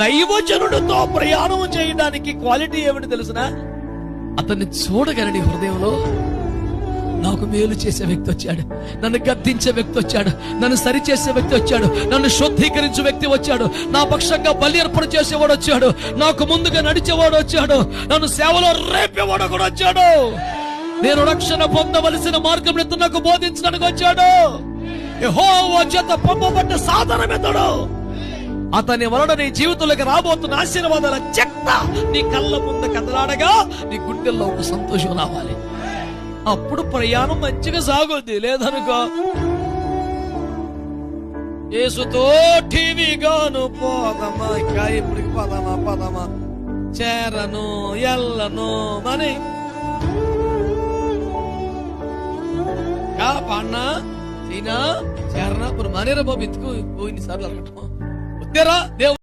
దైవజనుడితో ప్రయాణం చేయడానికి క్వాలిటీ ఏమిటి తెలుసునా? అతన్ని చూడగలని హృదయంలో నాకు మేలు చేసే వ్యక్తి వచ్చాడు, నన్ను గద్దించే వ్యక్తి వచ్చాడు, నన్ను సరిచేసే వ్యక్తి వచ్చాడు, నన్ను శుద్ధీకరించే వ్యక్తి వచ్చాడు, నా పక్షంగా బలి అర్పణ చేసేవాడు వచ్చాడు, నాకు ముందుగా నడిచేవాడు వచ్చాడు, నన్ను సేవలో రేపేవాడు కూడా వచ్చాడు, నేను రక్షణ పొందవలసిన మార్గం నాకు బోధించడానికి వచ్చాడు. యెహోవా చేత పంపబడ్డ సాధనమితడు. అతని వలన నీ జీవితంలోకి రాబోతున్న ఆశీర్వాదాల చెత్త నీ కళ్ళ ముందు కదలాడగా నీ గుండెల్లో ఒక సంతోషం రావాలి. అప్పుడు ప్రయాణం మంచిగా సాగుద్ది. లేదనుకో యేసుతో టీవీగాను పోదమా, ఇంకా ఇప్పటికి పదమా చేరను ఎల్లను మని పాడినా చైనా చేరనా ఇప్పుడు మనీరా బాబు ఎత్తుకు ఇన్నిసార్లు అనటం వద్దేరా దేవుడు.